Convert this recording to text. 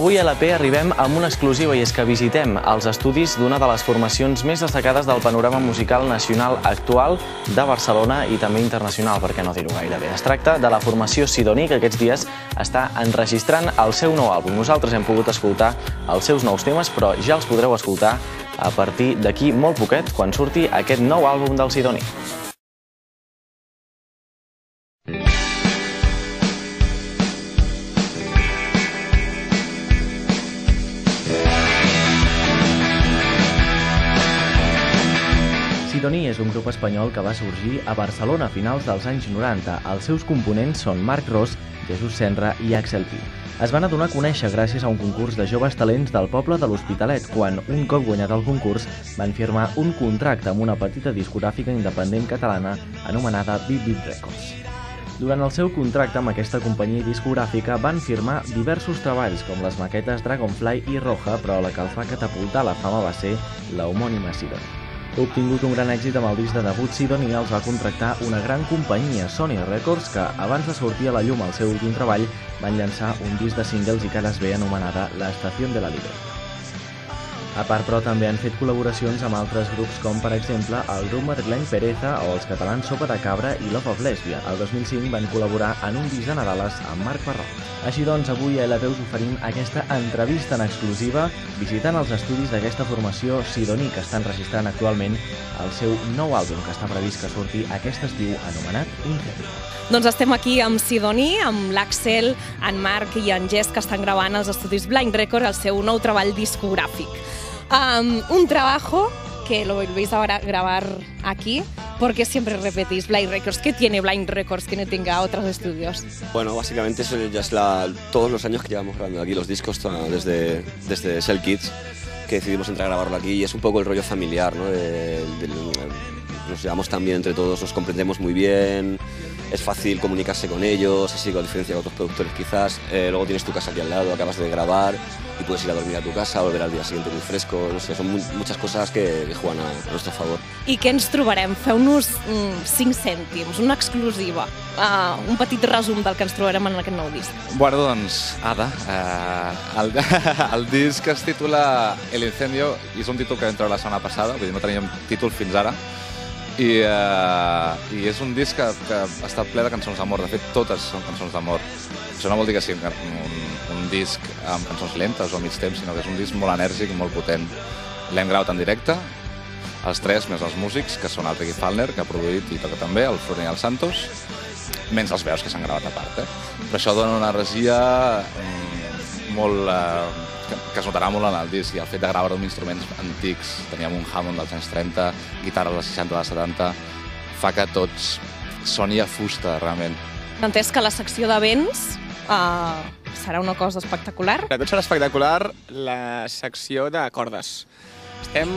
Avui a l'AP arribem amb una exclusiva i és que visitem els estudis d'una de les formacions més destacades del panorama musical nacional actual de Barcelona i també internacional, per què no dir-ho gairebé. Es tracta de la formació Sidoní, que aquests dies està enregistrant el seu nou àlbum. Nosaltres hem pogut escoltar els seus nous temes, però ja els podreu escoltar a partir d'aquí molt poquet, quan surti aquest nou àlbum del Sidoní. Sidoní és un grup espanyol que va sorgir a Barcelona a finals dels anys 90. Els seus components són Marc Ros, Jesús Senra i Axel Pi. Es van donar a conèixer gràcies a un concurs de joves talents del poble de l'Hospitalet, quan, un cop guanyat el concurs, van firmar un contracte amb una petita discogràfica independent catalana anomenada Bip Bip Records. Durant el seu contracte amb aquesta companyia discogràfica van firmar diversos treballs, com les maquetes Dragonfly i Roja, però la que els va catapultar a la fama va ser la homònima Sidoní. Obtingut un gran èxit amb el disc de debut, Sidoní els va contractar una gran companyia, Sony Records, que, abans de sortir a la llum el seu últim treball, van llançar un disc de singles i cares B anomenada La Estación de la Libertad. A part, però, també han fet col·laboracions amb altres grups com, per exemple, el grup madrileny Pereza o els catalans Sopa de Cabra i Love of Lesbia. El 2005 van col·laborar en un disc de Nadales amb Marc Parró. Així doncs, avui a LP us oferim aquesta entrevista en exclusiva visitant els estudis d'aquesta formació Sidoní, que estan enregistrant actualment el seu nou àlbum, que està previst que surti aquest estiu, anomenat Inferno. Doncs estem aquí amb Sidoní, amb l'Axel, en Marc i en Jess, que estan gravant als estudis Blind Records el seu nou treball discográfic. Un trabajo que lo volvéis ahora a grabar aquí, porque siempre repetís Blind Records. ¿Qué tiene Blind Records que no tenga otros estudios? Bueno, básicamente eso ya es todos los años que llevamos grabando aquí los discos, desde Cell Kids, que decidimos entrar a grabarlo aquí, y es un poco el rollo familiar, ¿no? Nos llevamos tan bien entre todos, nos comprendemos muy bien, es fácil comunicarse con ellos, así, con diferencia de otros productores quizás. Luego tienes tu casa aquí al lado, acabas de grabar y puedes ir a dormir a tu casa, volver al día siguiente muy fresco, no sé, son muchas cosas que juegan a nuestro favor. I què ens trobarem? Feu-nos 5 cèntims, una exclusiva, un petit resum del que ens trobarem en aquest nou disc. Bueno, doncs, Ada, el disc es titula El Incendio i és un títol que vam treure la setmana passada, vull dir, no teníem títol fins ara, i és un disc que està ple de cançons d'amor. De fet, totes són cançons d'amor. Això no vol dir que sigui un disc amb cançons lentes o a mig temps, sinó que és un disc molt enèrgic i molt potent. L'hem gravat en directe, els tres, més els músics, que són el Ricky Falner, que ha produït i toca també, el Florian Santos, menys els veus que s'han gravat a part. Però això dona una energia molt que es notarà molt en el disc, i el fet de gravar amb instruments antics, teníem un Hammond dels anys 30, guitarra dels 60 dels 70, fa que tots soni a fusta, realment. He entès que la secció de vents serà una cosa espectacular. Tot serà espectacular, la secció de cordes. Estem